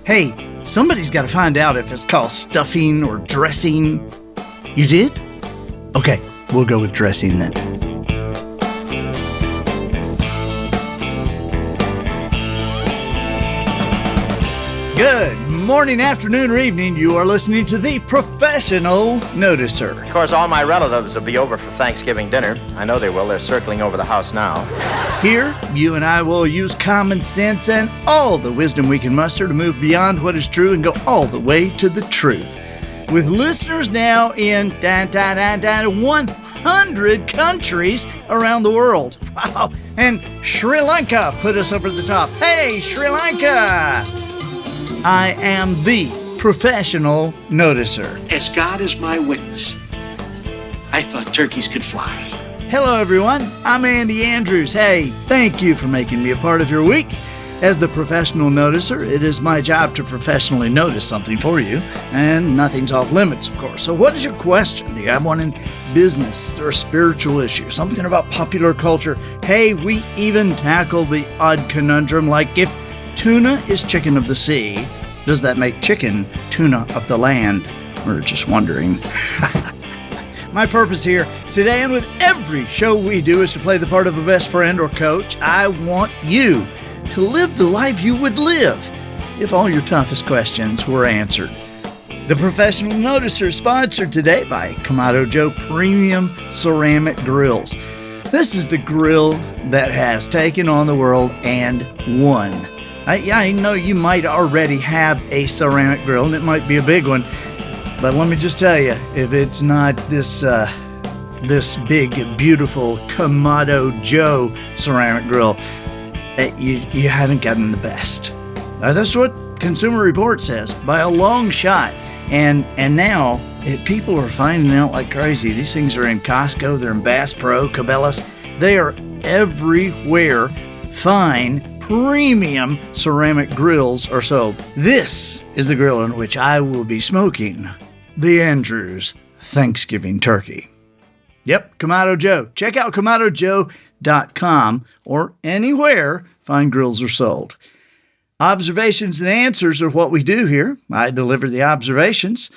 Hey, somebody's got to find out if it's called stuffing or dressing. You did? Okay, we'll go with dressing then. Good morning, afternoon, or evening. You are listening to the Professional Noticer. Of course, all my relatives will be over for Thanksgiving dinner. I know they will. They're circling over the house now. Here, you and I will use common sense and all the wisdom we can muster to move beyond what is true and go all the way to the truth. With listeners now in 100 countries around the world. Wow. And Sri Lanka put us over the top. Hey, Sri Lanka! I am the Professional Noticer. As God is my witness, I thought turkeys could fly. Hello, everyone. I'm Andy Andrews. Hey, thank you for making me a part of your week. As the Professional Noticer, it is my job to professionally notice something for you, and nothing's off limits, of course. So what is your question? Do you have one in business or a spiritual issue, something about popular culture? Hey, we even tackle the odd conundrum like if tuna is chicken of the sea, does that make chicken tuna of the land? We're just wondering. My purpose here today and with every show we do is to play the part of a best friend or coach. I want you to live the life you would live if all your toughest questions were answered. The Professional Noticer is sponsored today by Kamado Joe Premium Ceramic Grills. This is the grill that has taken on the world and won. I know you might already have a ceramic grill, and it might be a big one, but let me just tell you, if it's not this big, beautiful Kamado Joe ceramic grill, you haven't gotten the best. That's what Consumer Report says, by a long shot. And now, people are finding out like crazy. These things are in Costco, they're in Bass Pro, Cabela's. They are everywhere. Fine, premium ceramic grills are sold. This is the grill in which I will be smoking the Andrews Thanksgiving turkey. Yep, Kamado Joe. Check out KamadoJoe.com or anywhere fine grills are sold. Observations and answers are what we do here. I deliver the observations,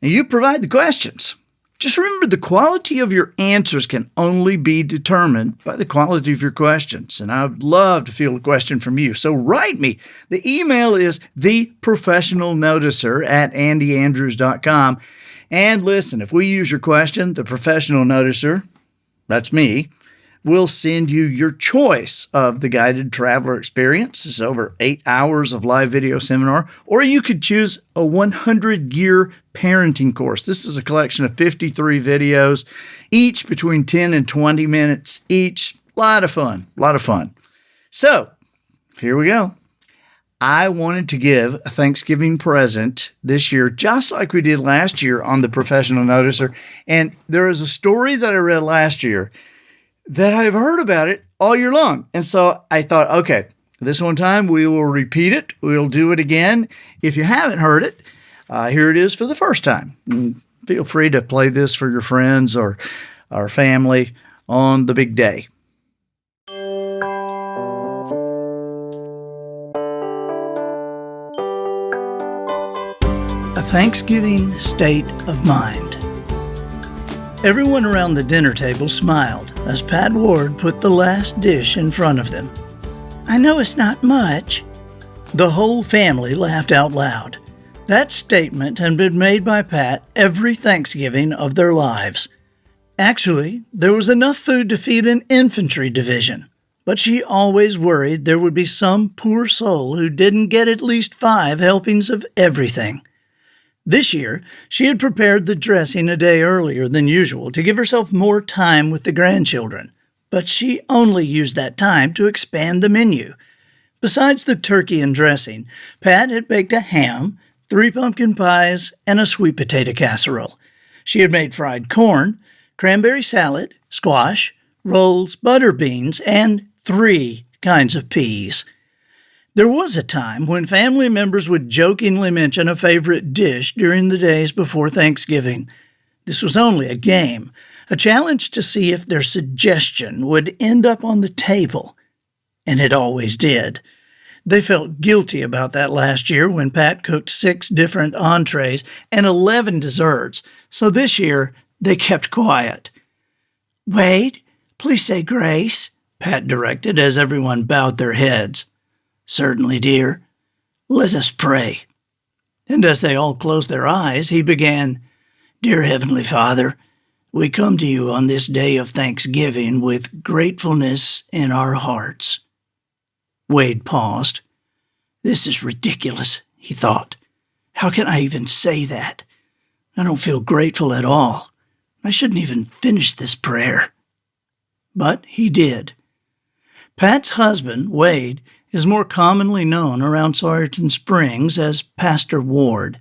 and you provide the questions. Just remember, the quality of your answers can only be determined by the quality of your questions. And I would love to field a question from you. So write me. The email is theprofessionalnoticer@andyandrews.com. And listen, if we use your question, the Professional Noticer, that's me, will send you your choice of the guided traveler experience. It's over 8 hours of live video seminar, or you could choose a 100-year parenting course. This is a collection of 53 videos, each between 10 and 20 minutes each. A lot of fun. So, here we go. I wanted to give a Thanksgiving present this year, just like we did last year on the Professional Noticer. And there is a story that I read last year that I've heard about it all year long. And so I thought, okay, this one time we will repeat it. We'll do it again. If you haven't heard it, here it is for the first time. And feel free to play this for your friends or our family on the big day. A Thanksgiving state of mind. Everyone around the dinner table smiled as Pat Ward put the last dish in front of them. "I know it's not much." The whole family laughed out loud. That statement had been made by Pat every Thanksgiving of their lives. Actually, there was enough food to feed an infantry division, but she always worried there would be some poor soul who didn't get at least 5 helpings of everything. This year, she had prepared the dressing a day earlier than usual to give herself more time with the grandchildren, but she only used that time to expand the menu. Besides the turkey and dressing, Pat had baked a ham, 3 pumpkin pies, and a sweet potato casserole. She had made fried corn, cranberry salad, squash, rolls, butter beans, and 3 kinds of peas. There was a time when family members would jokingly mention a favorite dish during the days before Thanksgiving. This was only a game, a challenge to see if their suggestion would end up on the table. And it always did. They felt guilty about that last year when Pat cooked 6 different entrees and 11 desserts, so this year they kept quiet. "Wade, please say grace," Pat directed as everyone bowed their heads. "Certainly, dear. Let us pray." And as they all closed their eyes, he began, "Dear Heavenly Father, we come to you on this day of Thanksgiving with gratefulness in our hearts." Wade paused. "This is ridiculous," he thought. "How can I even say that? I don't feel grateful at all. I shouldn't even finish this prayer." But he did. Pat's husband, Wade, is more commonly known around Sawyerton Springs as Pastor Ward.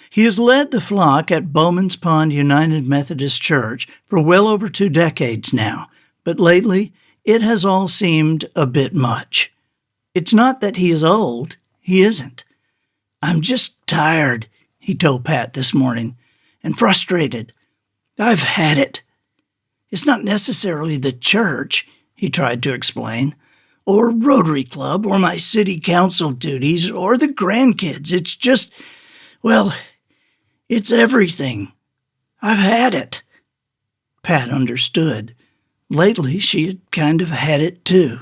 He has led the flock at Bowman's Pond United Methodist Church for well over 2 decades now, but lately it has all seemed a bit much. It's not that he is old. He isn't. "I'm just tired," he told Pat this morning, "and frustrated. I've had it. It's not necessarily the church," he tried to explain, "or Rotary Club, or my city council duties, or the grandkids. It's just, well, it's everything. I've had it." Pat understood. Lately, she had kind of had it too.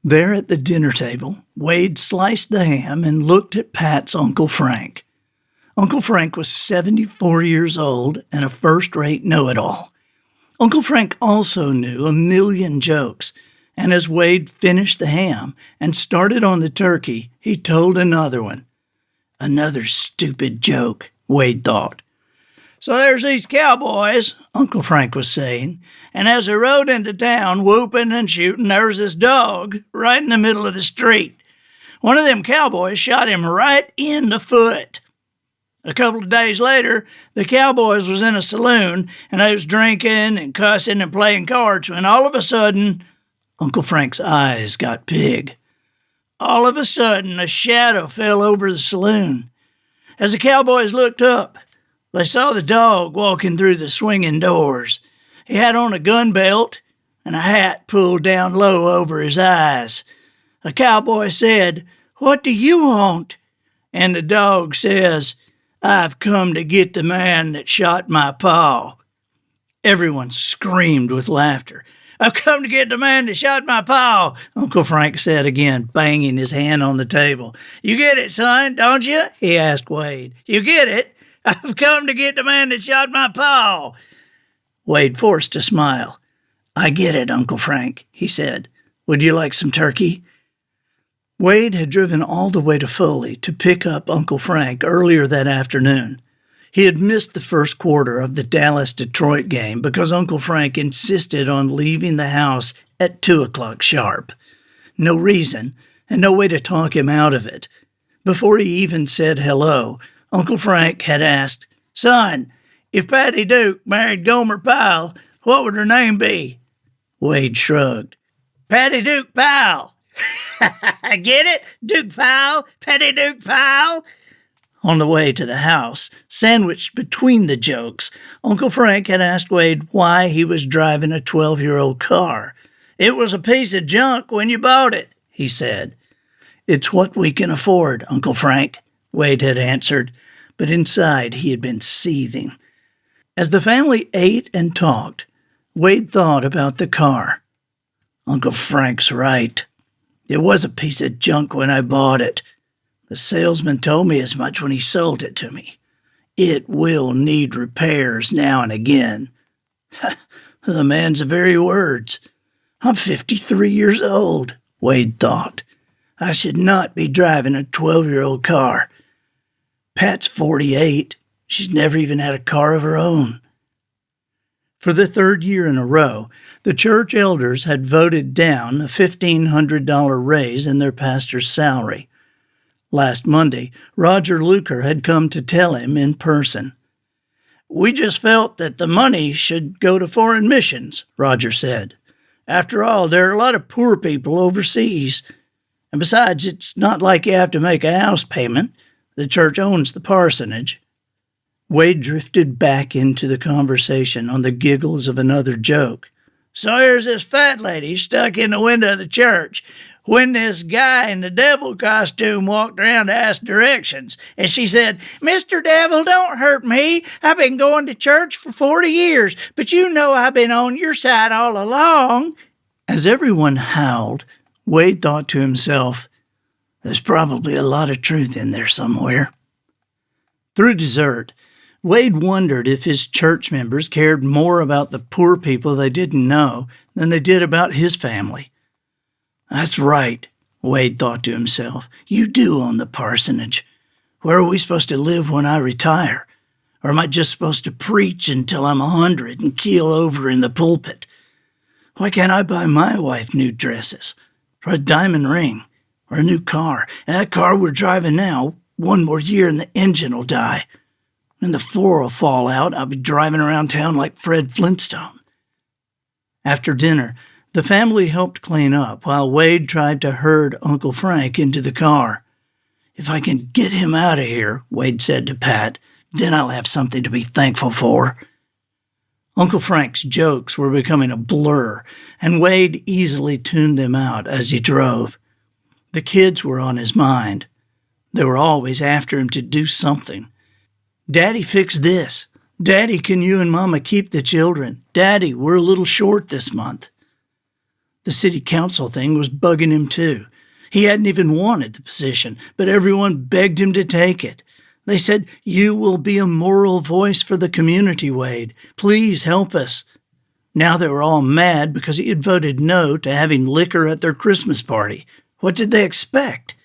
There at the dinner table, Wade sliced the ham and looked at Pat's Uncle Frank. Uncle Frank was 74 years old and a first-rate know-it-all. Uncle Frank also knew a million jokes, and as Wade finished the ham and started on the turkey, he told another one. Another stupid joke, Wade thought. "So there's these cowboys," Uncle Frank was saying, "and as they rode into town, whooping and shooting, there was this dog right in the middle of the street. One of them cowboys shot him right in the foot. A couple of days later, the cowboys was in a saloon, and they was drinking and cussing and playing cards when all of a sudden," Uncle Frank's eyes got big. "All of a sudden, a shadow fell over the saloon. As the cowboys looked up, they saw the dog walking through the swinging doors. He had on a gun belt and a hat pulled down low over his eyes. A cowboy said, 'What do you want?' And the dog says, 'I've come to get the man that shot my pa.'" Everyone screamed with laughter. "I've come to get the man that shot my pa," Uncle Frank said again, banging his hand on the table. "You get it, son, don't you?" he asked Wade. "You get it? I've come to get the man that shot my pa." Wade forced a smile. "I get it, Uncle Frank," he said. "Would you like some turkey?" Wade had driven all the way to Foley to pick up Uncle Frank earlier that afternoon. He had missed the first quarter of the Dallas-Detroit game because Uncle Frank insisted on leaving the house at 2 o'clock sharp. No reason, and no way to talk him out of it. Before he even said hello, Uncle Frank had asked, "Son, if Patty Duke married Gomer Pyle, what would her name be?" Wade shrugged. "Patty Duke Pyle." "Get it? Duke Pyle? Patty Duke Pyle?" On the way to the house, sandwiched between the jokes, Uncle Frank had asked Wade why he was driving a 12-year-old car. "It was a piece of junk when you bought it," he said. "It's what we can afford, Uncle Frank," Wade had answered, but inside he had been seething. As the family ate and talked, Wade thought about the car. Uncle Frank's right. It was a piece of junk when I bought it. The salesman told me as much when he sold it to me. It will need repairs now and again. The man's very words. I'm 53 years old, Wade thought. I should not be driving a 12-year-old car. Pat's 48. She's never even had a car of her own. For the 3rd year in a row, the church elders had voted down a $1,500 raise in their pastor's salary. Last Monday, Roger Luker had come to tell him in person. "We just felt that the money should go to foreign missions," Roger said. "After all, there are a lot of poor people overseas. And besides, it's not like you have to make a house payment. The church owns the parsonage." Wade drifted back into the conversation on the giggles of another joke. "So here's this fat lady stuck in the window of the church. when this guy in the devil costume walked around to ask directions, and she said, "Mr. Devil, don't hurt me. I've been going to church for 40 years, but you know I've been on your side all along." As everyone howled, Wade thought to himself, there's probably a lot of truth in there somewhere. Through dessert, Wade wondered if his church members cared more about the poor people they didn't know than they did about his family. That's right, Wade thought to himself. You do own the parsonage. Where are we supposed to live when I retire? Or am I just supposed to preach until I'm 100 and keel over in the pulpit? Why can't I buy my wife new dresses, or a diamond ring, or a new car? And that car we're driving now, one more year and the engine will die. And the floor will fall out. I'll be driving around town like Fred Flintstone. After dinner, the family helped clean up while Wade tried to herd Uncle Frank into the car. If I can get him out of here, Wade said to Pat, then I'll have something to be thankful for. Uncle Frank's jokes were becoming a blur, and Wade easily tuned them out as he drove. The kids were on his mind. They were always after him to do something. Daddy, fix this. Daddy, can you and Mama keep the children? Daddy, we're a little short this month. The city council thing was bugging him too. He hadn't even wanted the position, but everyone begged him to take it. They said, you will be a moral voice for the community, Wade. Please help us. Now they were all mad because he had voted no to having liquor at their Christmas party. What did they expect?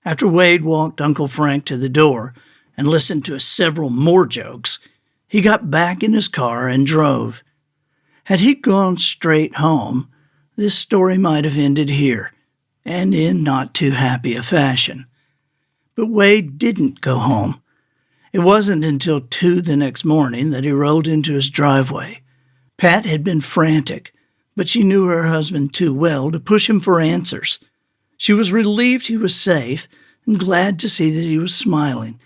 After Wade walked Uncle Frank to the door and listened to several more jokes, he got back in his car and drove. Had he gone straight home, this story might have ended here, and in not too happy a fashion. But Wade didn't go home. It wasn't until 2 the next morning that he rolled into his driveway. Pat had been frantic, but she knew her husband too well to push him for answers. She was relieved he was safe and glad to see that he was smiling.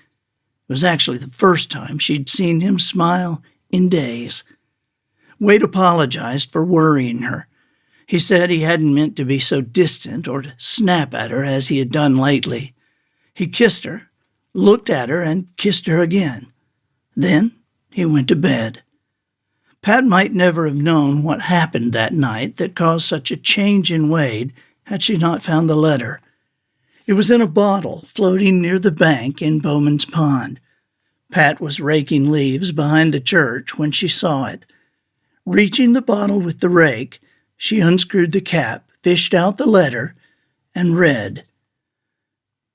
It was actually the first time she'd seen him smile in days. Wade apologized for worrying her. He said he hadn't meant to be so distant or to snap at her as he had done lately. He kissed her, looked at her, and kissed her again. Then he went to bed. Pat might never have known what happened that night that caused such a change in Wade had she not found the letter. It was in a bottle floating near the bank in Bowman's Pond. Pat was raking leaves behind the church when she saw it. Reaching the bottle with the rake, she unscrewed the cap, fished out the letter, and read,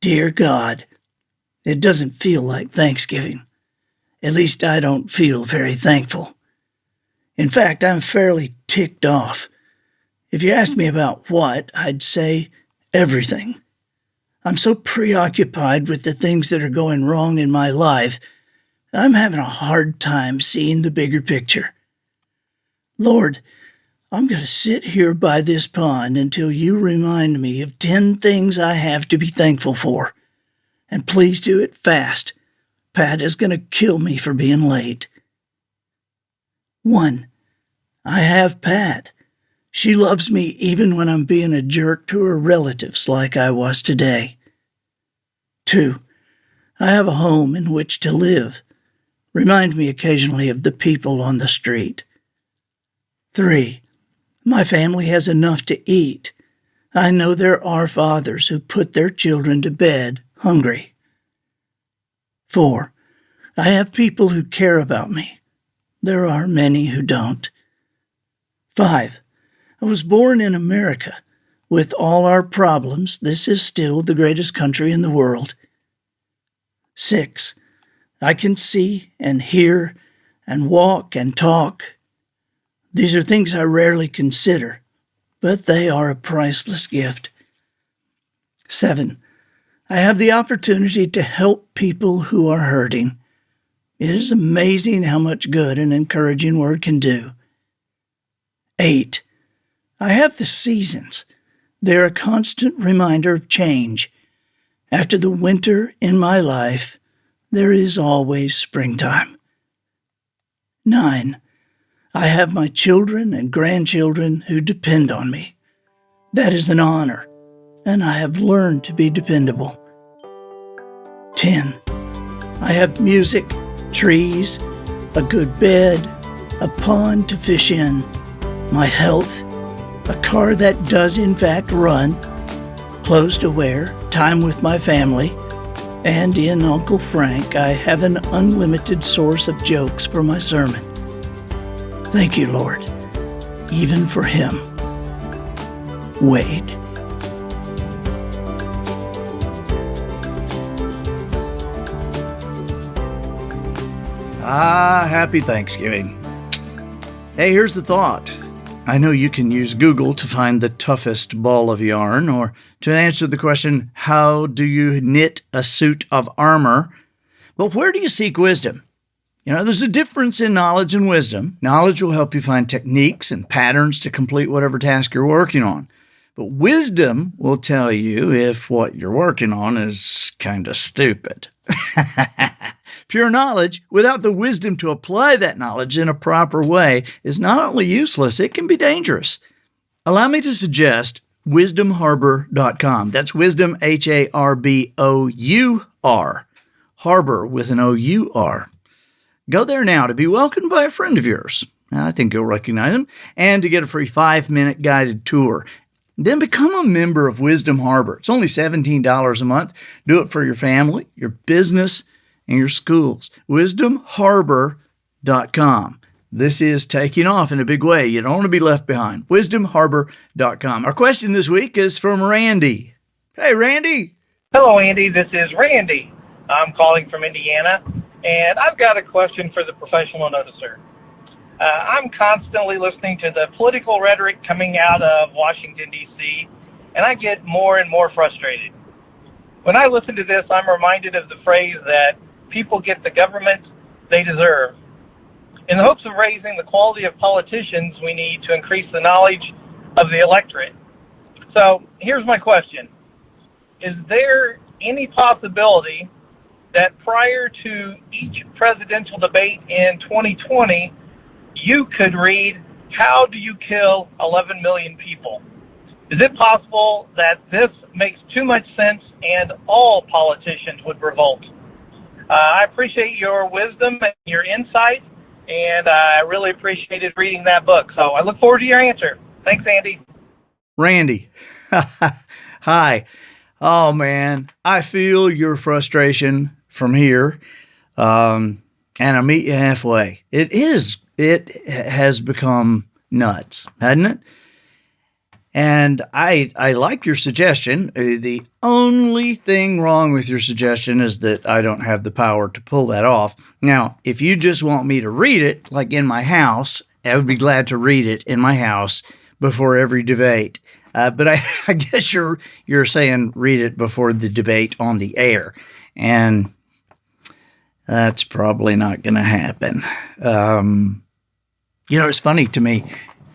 Dear God, it doesn't feel like Thanksgiving. At least I don't feel very thankful. In fact, I'm fairly ticked off. If you asked me about what, I'd say everything. I'm so preoccupied with the things that are going wrong in my life, I'm having a hard time seeing the bigger picture. Lord, I'm going to sit here by this pond until you remind me of 10 things I have to be thankful for. And please do it fast. Pat is going to kill me for being late. 1. I have Pat. She loves me even when I'm being a jerk to her relatives like I was today. 2. I have a home in which to live. Remind me occasionally of the people on the street. 3. My family has enough to eat. I know there are fathers who put their children to bed hungry. 4. I have people who care about me. There are many who don't. 5. I was born in America. With all our problems, this is still the greatest country in the world. 6. I can see and hear and walk and talk. These are things I rarely consider, but they are a priceless gift. 7. I have the opportunity to help people who are hurting. It is amazing how much good an encouraging word can do. 8. I have the seasons. They're a constant reminder of change. After the winter in my life, there is always springtime. 9. I have my children and grandchildren who depend on me. That is an honor and I have learned to be dependable. 10. I have music, trees, a good bed, a pond to fish in, my health, a car that does in fact run, clothes to wear, time with my family, and in Uncle Frank, I have an unlimited source of jokes for my sermon. Thank you, Lord, even for him. Wade. Happy Thanksgiving. Hey, here's the thought. I know you can use Google to find the toughest ball of yarn, or to answer the question, how do you knit a suit of armor? But where do you seek wisdom? There's a difference in knowledge and wisdom. Knowledge will help you find techniques and patterns to complete whatever task you're working on. But wisdom will tell you if what you're working on is kind of stupid. Pure knowledge, without the wisdom to apply that knowledge in a proper way, is not only useless, it can be dangerous. Allow me to suggest wisdomharbor.com. That's wisdom, H-A-R-B-O-U-R. Harbor with an O-U-R. Go there now to be welcomed by a friend of yours. I think you'll recognize him. And to get a free 5-minute guided tour. Then become a member of Wisdom Harbor. It's only $17 a month. Do it for your family, your business, and your schools. wisdomharbor.com. This is taking off in a big way. You don't want to be left behind. wisdomharbor.com. Our question this week is from Randy. Hey, Randy. Hello, Andy. This is Randy. I'm calling from Indiana, and I've got a question for the professional noticer. I'm constantly listening to the political rhetoric coming out of Washington, D.C., and I get more and more frustrated. When I listen to this, I'm reminded of the phrase that people get the government they deserve. In the hopes of raising the quality of politicians, we need to increase the knowledge of the electorate. So here's my question. Is there any possibility that prior to each presidential debate in 2020, you could read, "How do you kill 11 million people?" Is it possible that this makes too much sense and all politicians would revolt? I appreciate your wisdom and your insight, and I really appreciated reading that book. So I look forward to your answer. Thanks, Andy. Randy. Hi. Oh, man. I feel your frustration from here, and I'll meet you halfway. It has become nuts, hasn't it? And I like your suggestion. The only thing wrong with your suggestion is that I don't have the power to pull that off. Now, if you just want me to read it, like in my house, I would be glad to read it in my house before every debate. But I guess you're saying read it before the debate on the air. And that's probably not going to happen. It's funny to me.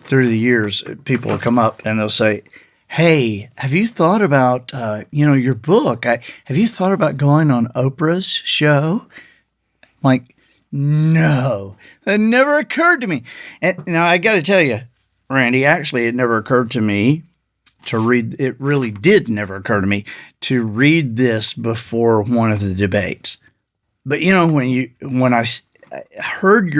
Through the years, people will come up and they'll say, "Hey, have you thought about, your book? Have you thought about going on Oprah's show?" I'm like, no, that never occurred to me. And now I got to tell you, Randy, actually, it never occurred to me to read. It really did never occur to me to read this before one of the debates. But when I heard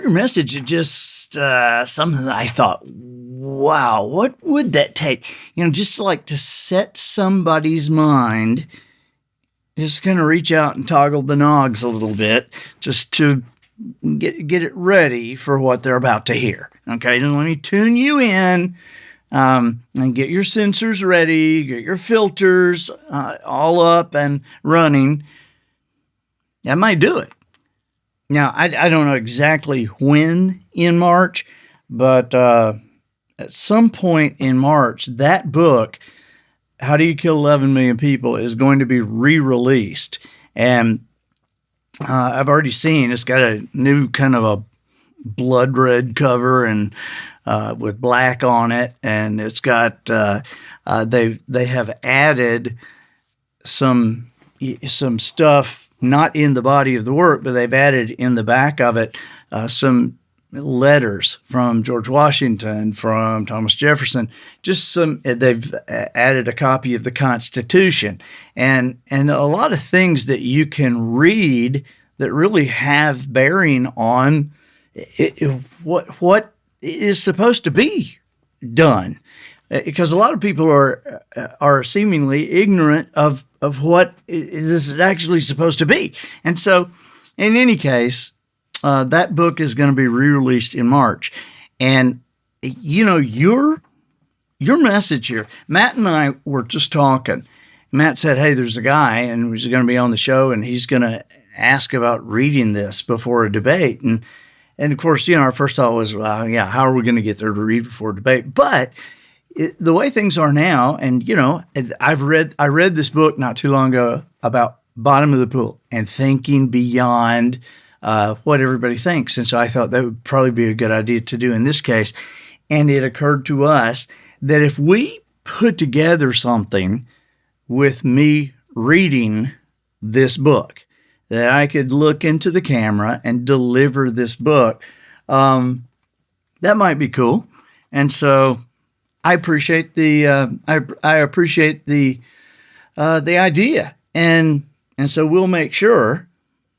your message, it just something that I thought, wow, what would that take? Just to set somebody's mind, just kind of reach out and toggle the nogs a little bit, just to get it ready for what they're about to hear. Okay, then let me tune you in, and get your sensors ready, get your filters all up and running. I might do it. Now, I don't know exactly when in March, but at some point in March, that book, How Do You Kill 11 Million People, is going to be re-released. And I've already seen it's got a new kind of a blood red cover and with black on it. And it's got, they have added some stuff not in the body of the work, but they've added in the back of it some letters from George Washington, from Thomas Jefferson, they've added a copy of the Constitution, and a lot of things that you can read that really have bearing on what is supposed to be done. Because a lot of people are seemingly ignorant of what this is actually supposed to be. And so, in any case, that book is going to be re-released in March. And, your message here, Matt and I were just talking. Matt said, hey, there's a guy, and he's going to be on the show, and he's going to ask about reading this before a debate. And of course, our first thought was, well, yeah, how are we going to get there to read before a debate? But the way things are now, and I read this book not too long ago about bottom of the pool and thinking beyond what everybody thinks, and so I thought that would probably be a good idea to do in this case. And it occurred to us that if we put together something with me reading this book, that I could look into the camera and deliver this book, that might be cool. And so I appreciate the idea, and so we'll make sure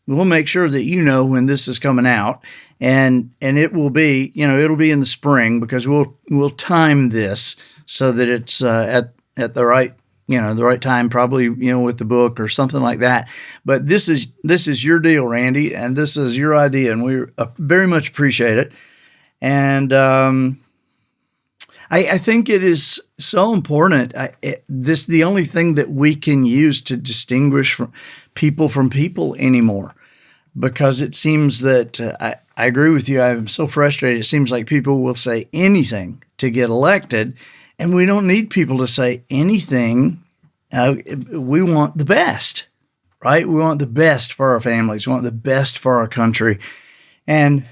that when this is coming out, and it will be it'll be in the spring, because we'll time this so that it's at the right the right time, probably with the book or something like that. But this is your deal, Randy, and this is your idea, and we very much appreciate it. And I think it is so important. This is the only thing that we can use to distinguish people from people anymore, because it seems that I agree with you. I'm so frustrated. It seems like people will say anything to get elected, and we don't need people to say anything. We want the best, right? We want the best for our families. We want the best for our country, and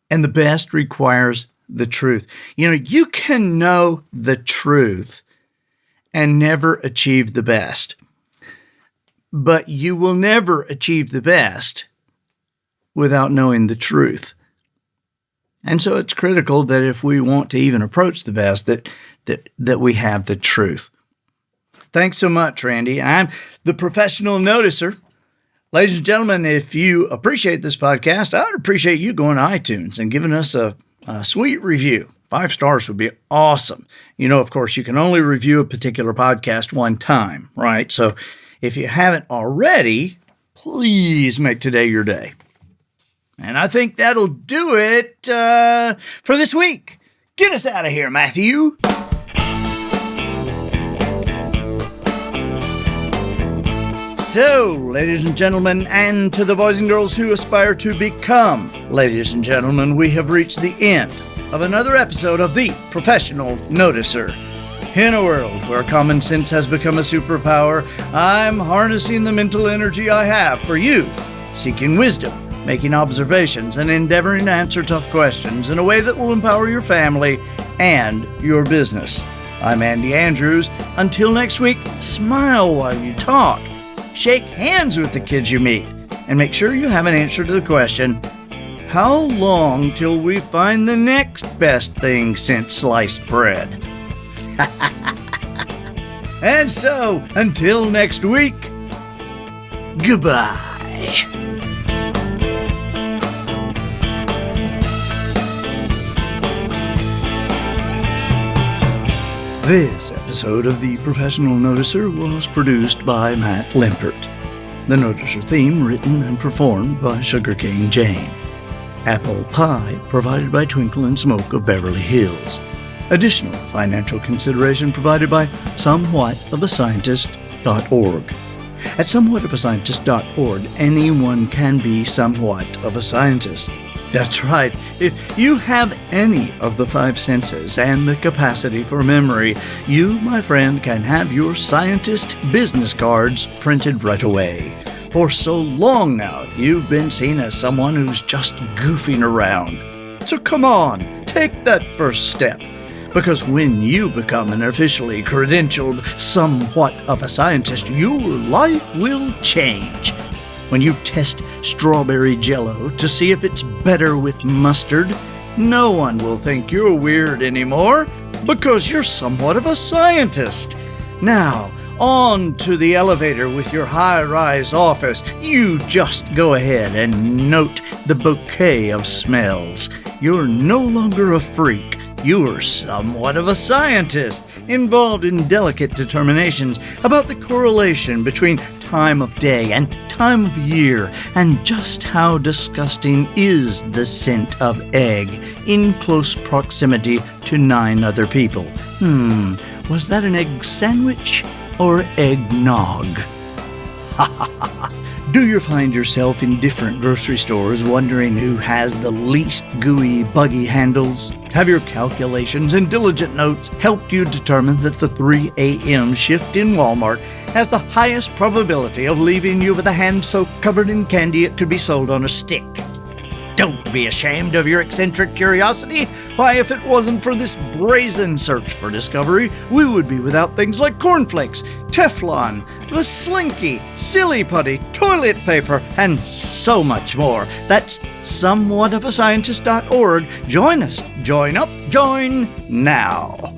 the best requires the truth. You can know the truth and never achieve the best, but you will never achieve the best without knowing the truth. And so it's critical that if we want to even approach the best, that we have the truth. Thanks so much, Randy. I'm the professional noticer. Ladies and gentlemen, if you appreciate this podcast, I would appreciate you going to iTunes and giving us a sweet review. 5 stars would be awesome. Of course, you can only review a particular podcast one time, right? So if you haven't already, please make today your day. And I think that'll do it for this week. Get us out of here, Matthew. So, ladies and gentlemen, and to the boys and girls who aspire to become ladies and gentlemen, we have reached the end of another episode of The Professional Noticer. In a world where common sense has become a superpower, I'm harnessing the mental energy I have for you, seeking wisdom, making observations, and endeavoring to answer tough questions in a way that will empower your family and your business. I'm Andy Andrews. Until next week, smile while you talk. Shake hands with the kids you meet, and make sure you have an answer to the question, how long till we find the next best thing since sliced bread? And so, until next week, goodbye. This episode of The Professional Noticer was produced by Matt Limpert. The Noticer theme written and performed by Sugarcane Jane. Apple Pie provided by Twinkle and Smoke of Beverly Hills. Additional financial consideration provided by somewhatofascientist.org. At somewhatofascientist.org, anyone can be somewhat of a scientist. That's right. If you have any of the 5 senses and the capacity for memory, you, my friend, can have your scientist business cards printed right away. For so long now, you've been seen as someone who's just goofing around. So come on, take that first step. Because when you become an officially credentialed somewhat of a scientist, your life will change. when you test strawberry jello to see if it's better with mustard, no one will think you're weird anymore because you're somewhat of a scientist. Now, on to the elevator with your high-rise office. You just go ahead and note the bouquet of smells. You're no longer a freak. You're somewhat of a scientist, involved in delicate determinations about the correlation between time of day and time of year, and just how disgusting is the scent of egg in close proximity to 9 other people. Was that an egg sandwich or eggnog? Ha ha ha. Do you find yourself in different grocery stores wondering who has the least gooey, buggy handles? Have your calculations and diligent notes helped you determine that the 3 a.m. shift in Walmart has the highest probability of leaving you with a hand so covered in candy it could be sold on a stick? Don't be ashamed of your eccentric curiosity. Why, if it wasn't for this brazen search for discovery, we would be without things like cornflakes, Teflon, the Slinky, Silly Putty, toilet paper, and so much more. That's somewhatofascientist.org. Join us. Join up. Join now.